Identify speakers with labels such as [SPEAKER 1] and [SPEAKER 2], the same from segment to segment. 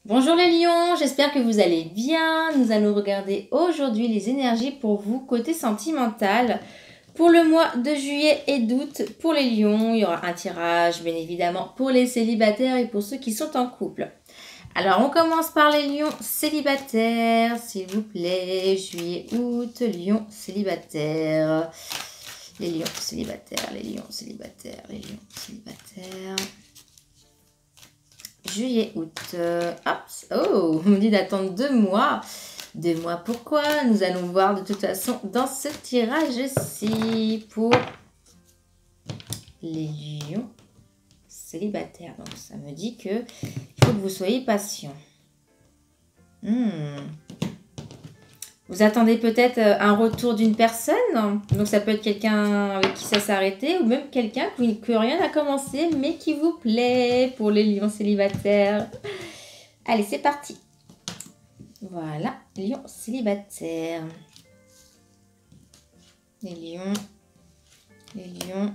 [SPEAKER 1] Bonjour les lions, j'espère que vous allez bien. Nous allons regarder aujourd'hui les énergies pour vous côté sentimental. Pour le mois de juillet et d'août, pour les lions, il y aura un tirage bien évidemment pour les célibataires et pour ceux qui sont en couple. Alors on commence par les lions célibataires, s'il vous plaît. Juillet, août, lions célibataires. Les lions célibataires, les lions célibataires, les lions célibataires. Juillet, août. Hop. Oh, on me dit d'attendre 2 mois. 2 mois, pourquoi? Nous allons voir de toute façon dans ce tirage-ci pour les lions célibataires. Donc ça me dit que il faut que vous soyez patient. Vous attendez peut-être un retour d'une personne. Donc ça peut être quelqu'un avec qui ça s'est arrêté ou même quelqu'un que rien n'a commencé mais qui vous plaît pour les lions célibataires. Allez, c'est parti. Voilà, lion célibataire. Les lions, les lions,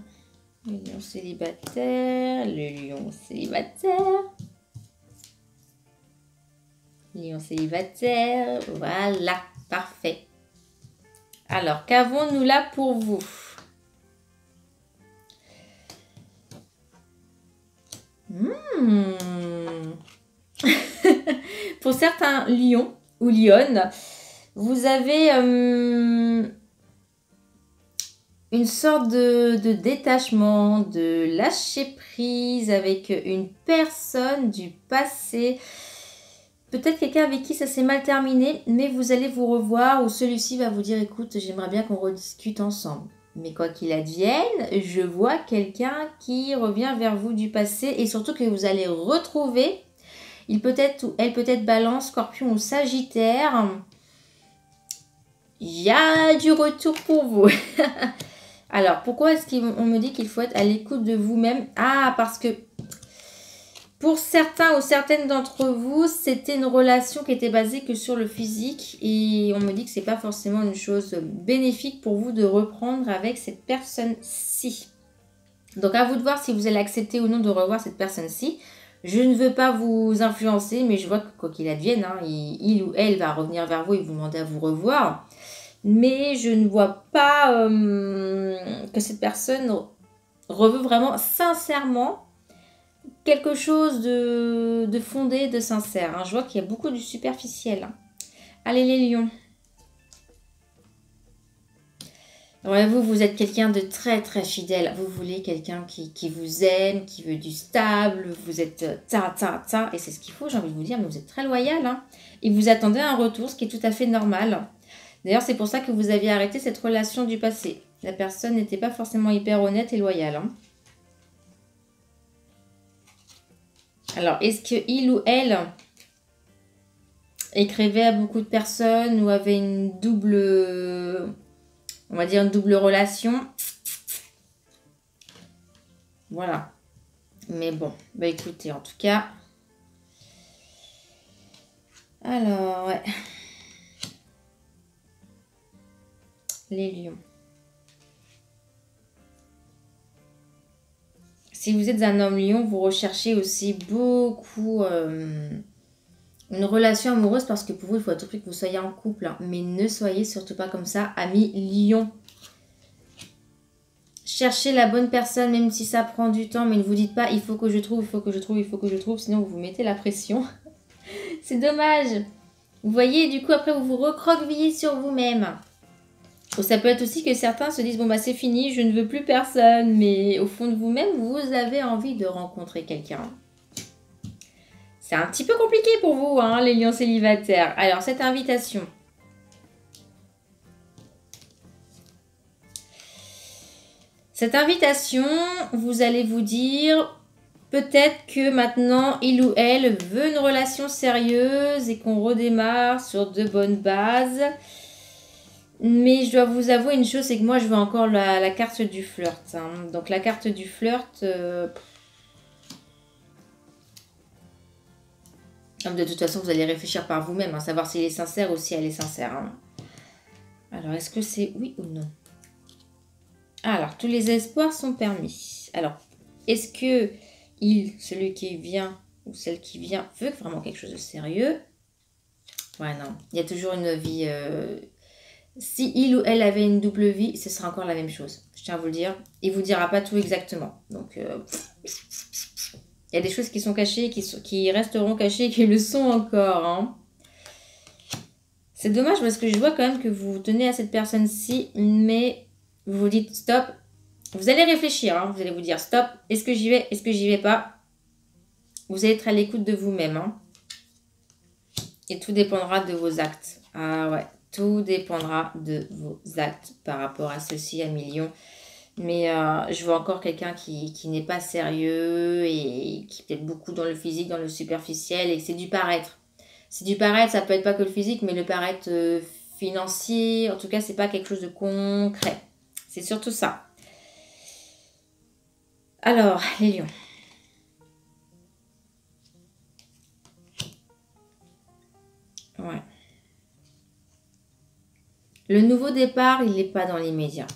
[SPEAKER 1] les lions célibataires, le lion célibataire. Lion célibataire, voilà, parfait. Alors, qu'avons-nous là pour vous? Pour certains lions ou lionnes, vous avez une sorte de détachement, de lâcher prise avec une personne du passé. Peut-être quelqu'un avec qui ça s'est mal terminé, mais vous allez vous revoir ou celui-ci va vous dire écoute, j'aimerais bien qu'on rediscute ensemble. Mais quoi qu'il advienne, je vois quelqu'un qui revient vers vous du passé et surtout que vous allez retrouver. Il peut être ou elle peut être Balance, Scorpion ou Sagittaire. Il y a du retour pour vous. Alors, pourquoi est-ce qu'on me dit qu'il faut être à l'écoute de vous-même? Ah, parce que pour certains ou certaines d'entre vous, c'était une relation qui était basée que sur le physique. Et on me dit que c'est pas forcément une chose bénéfique pour vous de reprendre avec cette personne-ci. Donc, à vous de voir si vous allez accepter ou non de revoir cette personne-ci. Je ne veux pas vous influencer, mais je vois que quoi qu'il advienne, il ou elle va revenir vers vous et vous demander à vous revoir. Mais je ne vois pas que cette personne reveut vraiment sincèrement quelque chose de fondé, de sincère. Je vois qu'il y a beaucoup du superficiel. Allez les lions. Ouais, vous êtes quelqu'un de très très fidèle. Vous voulez quelqu'un qui vous aime, qui veut du stable. Vous êtes ta. Et c'est ce qu'il faut, j'ai envie de vous dire, mais vous êtes très loyal. Et vous attendez un retour, ce qui est tout à fait normal. D'ailleurs, c'est pour ça que vous aviez arrêté cette relation du passé. La personne n'était pas forcément hyper honnête et loyale. Alors, est-ce qu'il ou elle écrivait à beaucoup de personnes ou avait une double... On va dire une double relation. Voilà. Mais bon, bah écoutez, en tout cas. Alors, ouais. Les lions. Si vous êtes un homme lion, vous recherchez aussi beaucoup une relation amoureuse parce que pour vous, il faut à tout prix que vous soyez en couple. Mais ne soyez surtout pas comme ça, amis lion. Cherchez la bonne personne, même si ça prend du temps, mais ne vous dites pas il faut que je trouve, il faut que je trouve, il faut que je trouve, sinon vous vous mettez la pression. C'est dommage. Vous voyez, du coup, après, vous vous recroquevillez sur vous-même. Ou ça peut être aussi que certains se disent, bon, bah c'est fini, je ne veux plus personne. Mais au fond de vous-même, vous avez envie de rencontrer quelqu'un. C'est un petit peu compliqué pour vous, les lions célibataires. Alors, cette invitation. Cette invitation, vous allez vous dire, peut-être que maintenant, il ou elle veut une relation sérieuse et qu'on redémarre sur de bonnes bases. Mais je dois vous avouer une chose, c'est que moi, je veux encore la carte du flirt. Donc, la carte du flirt... de toute façon, vous allez réfléchir par vous-même, savoir s'il est sincère ou si elle est sincère. Alors, est-ce que c'est oui ou non? Alors, tous les espoirs sont permis. Alors, est-ce que celui qui vient ou celle qui vient veut vraiment quelque chose de sérieux. Ouais, non. Il y a toujours une vie... Si il ou elle avait une double vie, ce sera encore la même chose. Je tiens à vous le dire. Il ne vous dira pas tout exactement. Donc, il y a des choses qui sont cachées, qui resteront cachées, qui le sont encore. Hein. C'est dommage parce que je vois quand même que vous tenez à cette personne-ci, mais vous vous dites stop. Vous allez réfléchir. Hein. Vous allez vous dire stop. Est-ce que j'y vais? Est-ce que j'y vais pas? Vous allez être à l'écoute de vous-même. Hein. Et tout dépendra de vos actes. Ah ouais. Tout dépendra de vos actes par rapport à ceci, à millions. Mais je vois encore quelqu'un qui n'est pas sérieux et qui est peut-être beaucoup dans le physique, dans le superficiel et c'est du paraître. C'est du paraître, ça peut être pas que le physique, mais le paraître financier. En tout cas, c'est pas quelque chose de concret. C'est surtout ça. Alors, les lions. Ouais. Le nouveau départ, il n'est pas dans l'immédiat.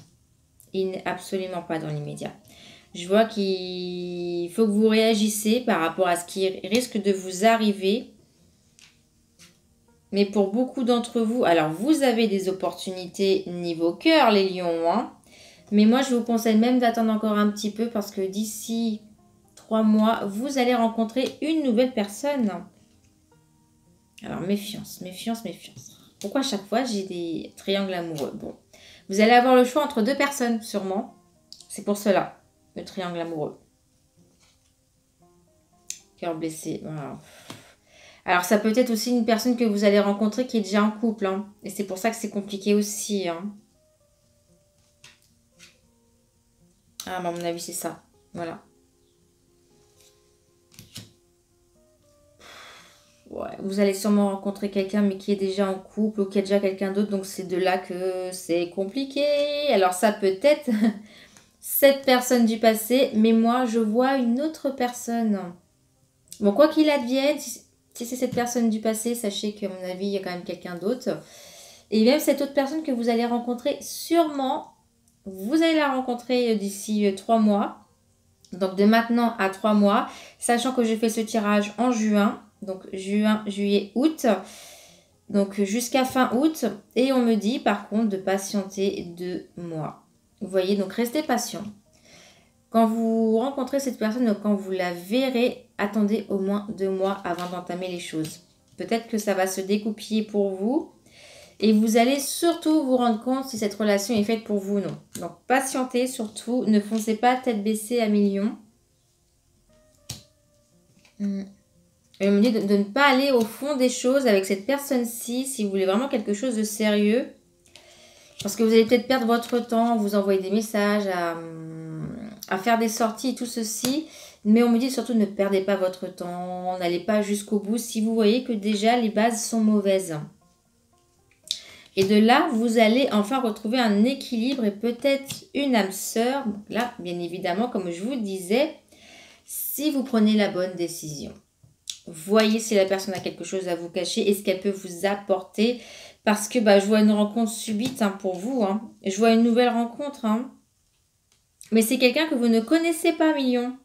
[SPEAKER 1] Il n'est absolument pas dans l'immédiat. Je vois qu'il faut que vous réagissez par rapport à ce qui risque de vous arriver. Mais pour beaucoup d'entre vous, alors vous avez des opportunités niveau cœur, les lions. Hein, mais moi, je vous conseille même d'attendre encore un petit peu parce que d'ici 3 mois, vous allez rencontrer une nouvelle personne. Alors, méfiance, méfiance, méfiance. Pourquoi à chaque fois, j'ai des triangles amoureux? Bon, vous allez avoir le choix entre 2 personnes, sûrement. C'est pour cela, le triangle amoureux. Cœur blessé. Voilà. Alors, ça peut être aussi une personne que vous allez rencontrer qui est déjà en couple. Hein. Et c'est pour ça que c'est compliqué aussi. Hein. Ah, bah, à mon avis, c'est ça. Voilà. Ouais, vous allez sûrement rencontrer quelqu'un mais qui est déjà en couple ou qui a déjà quelqu'un d'autre. Donc, c'est de là que c'est compliqué. Alors, ça peut être cette personne du passé. Mais moi, je vois une autre personne. Bon, quoi qu'il advienne, si c'est cette personne du passé, sachez qu'à mon avis, il y a quand même quelqu'un d'autre. Et même cette autre personne que vous allez rencontrer, sûrement, vous allez la rencontrer d'ici 3 mois. Donc, de maintenant à 3 mois, sachant que je fais ce tirage en juin. Donc, juin, juillet, août. Donc, jusqu'à fin août. Et on me dit, par contre, de patienter 2 mois. Vous voyez, donc restez patient. Quand vous rencontrez cette personne, donc quand vous la verrez, attendez au moins 2 mois avant d'entamer les choses. Peut-être que ça va se découpiller pour vous. Et vous allez surtout vous rendre compte si cette relation est faite pour vous ou non. Donc, patientez surtout. Ne foncez pas tête baissée à millions. Et on me dit de ne pas aller au fond des choses avec cette personne-ci si vous voulez vraiment quelque chose de sérieux. Parce que vous allez peut-être perdre votre temps, vous envoyer des messages, à faire des sorties et tout ceci. Mais on me dit surtout ne perdez pas votre temps, n'allez pas jusqu'au bout si vous voyez que déjà les bases sont mauvaises. Et de là, vous allez enfin retrouver un équilibre et peut-être une âme sœur. Donc là, bien évidemment, comme je vous disais, si vous prenez la bonne décision. Voyez si la personne a quelque chose à vous cacher et ce qu'elle peut vous apporter. Parce que je vois une rencontre subite pour vous. Hein. Je vois une nouvelle rencontre. Hein. Mais c'est quelqu'un que vous ne connaissez pas, million.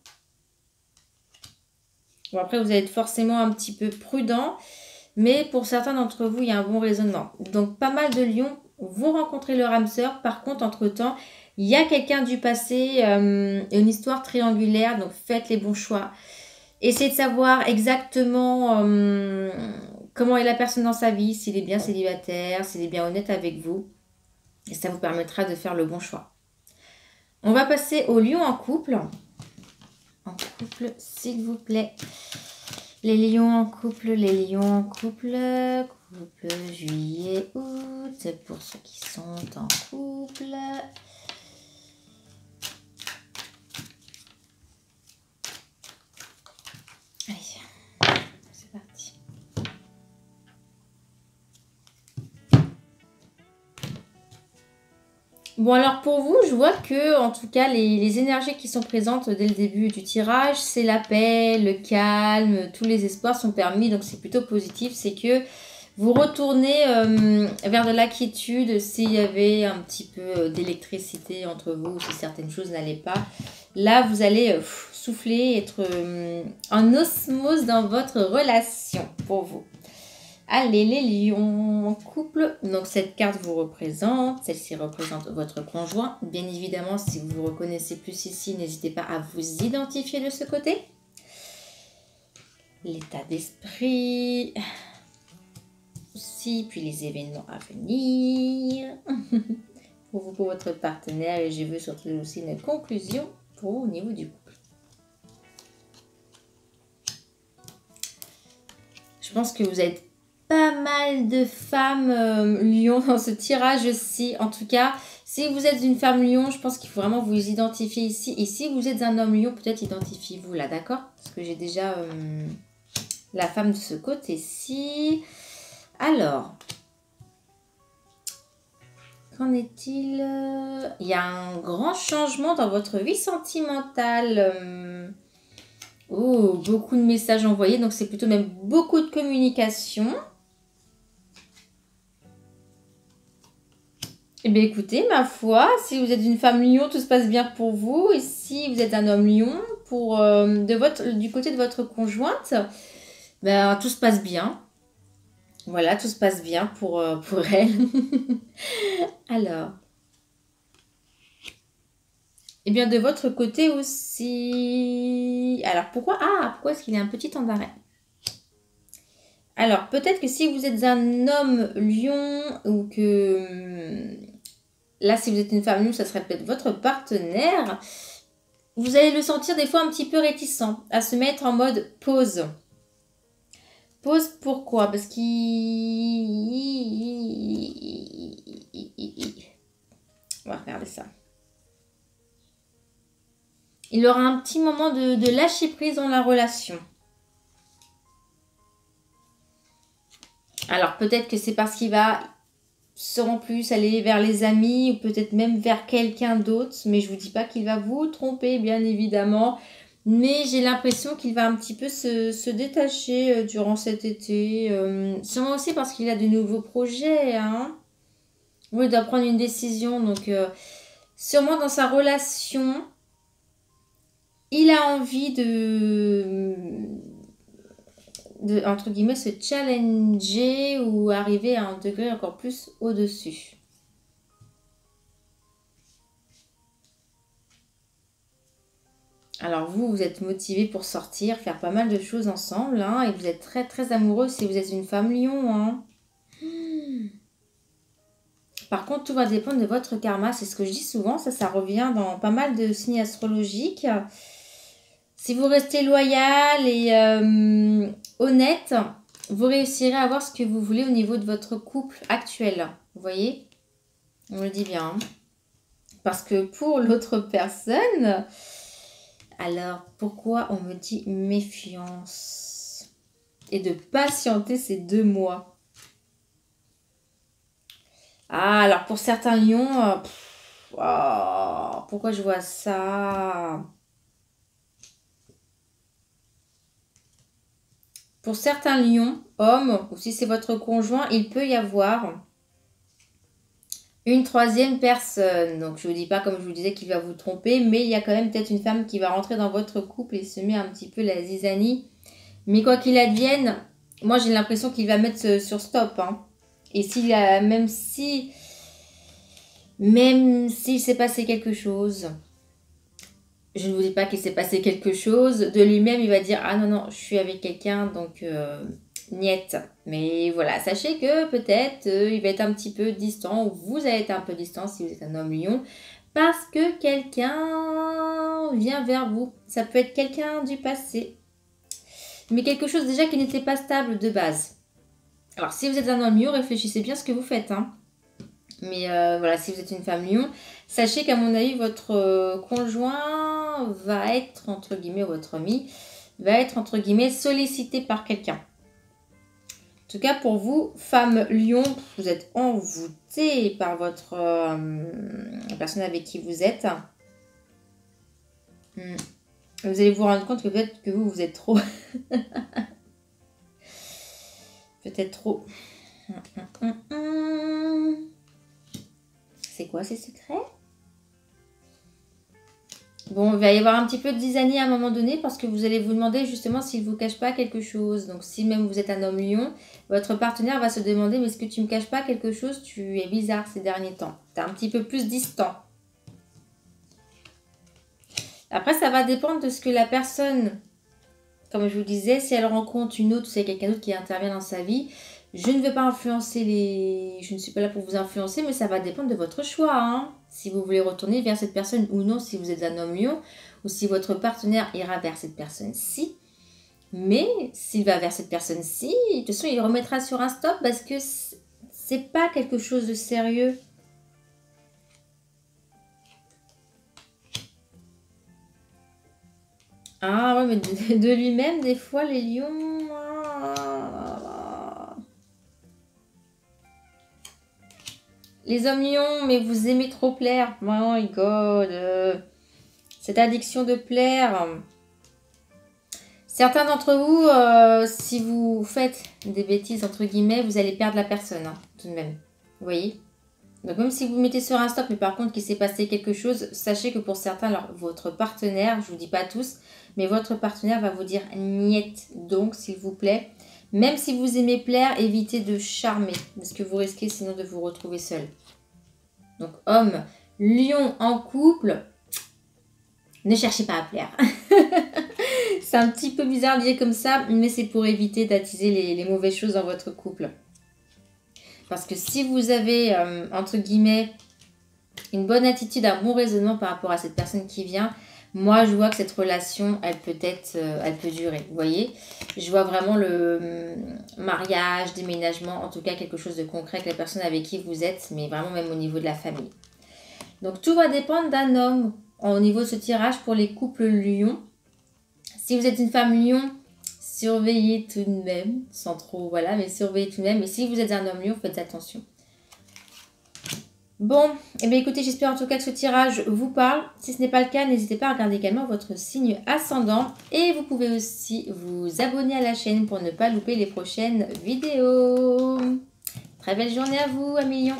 [SPEAKER 1] Bon, après, vous allez être forcément un petit peu prudent. Mais pour certains d'entre vous, il y a un bon raisonnement. Donc, pas mal de lions vont rencontrer leur âme sœur. Par contre, entre-temps, il y a quelqu'un du passé, une histoire triangulaire. Donc, faites les bons choix. Essayez de savoir exactement comment est la personne dans sa vie, s'il est bien célibataire, s'il est bien honnête avec vous. Et ça vous permettra de faire le bon choix. On va passer aux lions en couple. En couple, s'il vous plaît. Les lions en couple, les lions en couple. Couple juillet, août. Pour ceux qui sont en couple. Allez, c'est parti. Bon, alors pour vous, je vois que, en tout cas, les énergies qui sont présentes dès le début du tirage, c'est la paix, le calme, tous les espoirs sont permis, donc c'est plutôt positif. C'est que Vous retournez vers de la quiétude s'il y avait un petit peu d'électricité entre vous, ou si certaines choses n'allaient pas. Là, vous allez souffler, être en osmose dans votre relation pour vous. Allez, les lions en couple. Donc, cette carte vous représente. Celle-ci représente votre conjoint. Bien évidemment, si vous vous reconnaissez plus ici, n'hésitez pas à vous identifier de ce côté. L'état d'esprit aussi, puis les événements à venir pour vous, pour votre partenaire. Et je veux surtout aussi une conclusion pour vous au niveau du couple. Je pense que vous êtes pas mal de femmes lion dans ce tirage-ci. En tout cas, si vous êtes une femme lion, je pense qu'il faut vraiment vous identifier ici. Et si vous êtes un homme lion, peut-être identifiez-vous là, d'accord? Parce que j'ai déjà la femme de ce côté-ci. Alors, qu'en est-il? Il y a un grand changement dans votre vie sentimentale. Oh, beaucoup de messages envoyés, donc c'est plutôt même beaucoup de communication. Eh bien, écoutez, ma foi, si vous êtes une femme lion, tout se passe bien pour vous. Et si vous êtes un homme lion, du côté de votre conjointe, ben, tout se passe bien. Voilà, tout se passe bien pour elle. Alors. Eh bien, de votre côté aussi. Alors, pourquoi est-ce qu'il y a un petit temps d'arrêt? Alors, peut-être que si vous êtes un homme lion ou que... Là, si vous êtes une femme lion, ça serait peut-être votre partenaire. Vous allez le sentir des fois un petit peu réticent à se mettre en mode pause. Pause pourquoi? Parce qu'il... On va regarder ça. Il aura un petit moment de lâcher prise dans la relation. Alors, peut-être que c'est parce qu'il va sûrement plus aller vers les amis ou peut-être même vers quelqu'un d'autre. Mais je ne vous dis pas qu'il va vous tromper, bien évidemment. Mais j'ai l'impression qu'il va un petit peu se détacher durant cet été. Sûrement aussi parce qu'il a de nouveaux projets. Hein. Oui, il doit prendre une décision. Donc, sûrement dans sa relation, il a envie entre guillemets, se challenger ou arriver à un degré encore plus au-dessus. Alors vous êtes motivé pour sortir, faire pas mal de choses ensemble, hein, et vous êtes très très amoureux si vous êtes une femme lion. Hein. Par contre, tout va dépendre de votre karma, c'est ce que je dis souvent, ça revient dans pas mal de signes astrologiques. Si vous restez loyal et honnête, vous réussirez à avoir ce que vous voulez au niveau de votre couple actuel. Vous voyez? On le dit bien. Hein. Parce que pour l'autre personne, alors pourquoi on me dit méfiance? Et de patienter ces 2 mois. Ah, alors pour certains lions, pourquoi je vois ça? Pour certains lions, hommes, ou si c'est votre conjoint, il peut y avoir une 3e personne. Donc, je ne vous dis pas, comme je vous disais, qu'il va vous tromper, mais il y a quand même peut-être une femme qui va rentrer dans votre couple et se met un petit peu la zizanie. Mais quoi qu'il advienne, moi, j'ai l'impression qu'il va mettre sur stop. Hein. Et même s'il s'est passé quelque chose, je ne vous dis pas qu'il s'est passé quelque chose, de lui-même, il va dire « Ah non, je suis avec quelqu'un, donc niet ». Mais voilà, sachez que peut-être il va être un petit peu distant, ou vous allez être un peu distant si vous êtes un homme lion, parce que quelqu'un vient vers vous. Ça peut être quelqu'un du passé, mais quelque chose déjà qui n'était pas stable de base. Alors, si vous êtes un homme lion, réfléchissez bien à ce que vous faites, hein. Mais voilà, si vous êtes une femme lion, sachez qu'à mon avis, votre conjoint va être, entre guillemets, votre ami, va être, entre guillemets, sollicité par quelqu'un. En tout cas, pour vous, femme lion, vous êtes envoûtée par votre la personne avec qui vous êtes. Vous allez vous rendre compte que peut-être que vous êtes trop. Peut-être trop. C'est quoi ces secrets? Bon, il va y avoir un petit peu de zizanie à un moment donné parce que vous allez vous demander justement s'il ne vous cache pas quelque chose. Donc, si même vous êtes un homme lion, votre partenaire va se demander « Mais est-ce que tu ne me caches pas quelque chose? Tu es bizarre ces derniers temps. Tu es un petit peu plus distant. » Après, ça va dépendre de ce que la personne, comme je vous disais, si elle rencontre une autre ou si il y a quelqu'un d'autre qui intervient dans sa vie, je ne vais pas influencer les... Je ne suis pas là pour vous influencer, mais ça va dépendre de votre choix. Hein. Si vous voulez retourner vers cette personne ou non, si vous êtes un homme lion, ou si votre partenaire ira vers cette personne-ci. Mais s'il va vers cette personne-ci, de toute façon, il remettra sur un stop parce que c'est pas quelque chose de sérieux. Ah ouais, mais de lui-même, des fois, les lions... Les hommes lions, mais vous aimez trop plaire. Oh my god. Cette addiction de plaire. Certains d'entre vous, si vous faites des bêtises, entre guillemets, vous allez perdre la personne, hein, tout de même. Vous voyez? Donc même si vous mettez sur un stop, mais par contre qu'il s'est passé quelque chose, sachez que pour certains, alors, votre partenaire, je ne vous dis pas tous, mais votre partenaire va vous dire « niet ». Donc, s'il vous plaît, même si vous aimez plaire, évitez de charmer, parce que vous risquez sinon de vous retrouver seul. Donc, homme, lion en couple, ne cherchez pas à plaire. C'est un petit peu bizarre de dire comme ça, mais c'est pour éviter d'attiser les mauvaises choses dans votre couple. Parce que si vous avez, entre guillemets, une bonne attitude, un bon raisonnement par rapport à cette personne qui vient, moi, je vois que cette relation, elle peut durer. Vous voyez? Je vois vraiment le mariage, déménagement, en tout cas quelque chose de concret avec la personne avec qui vous êtes, mais vraiment même au niveau de la famille. Donc, tout va dépendre d'un homme au niveau de ce tirage pour les couples lions. Si vous êtes une femme lion, surveillez tout de même, sans trop, voilà, mais surveillez tout de même. Et si vous êtes un homme lion, faites attention. Bon, et bien écoutez, j'espère en tout cas que ce tirage vous parle. Si ce n'est pas le cas, n'hésitez pas à regarder également votre signe ascendant. Et vous pouvez aussi vous abonner à la chaîne pour ne pas louper les prochaines vidéos. Très belle journée à vous, amis lions.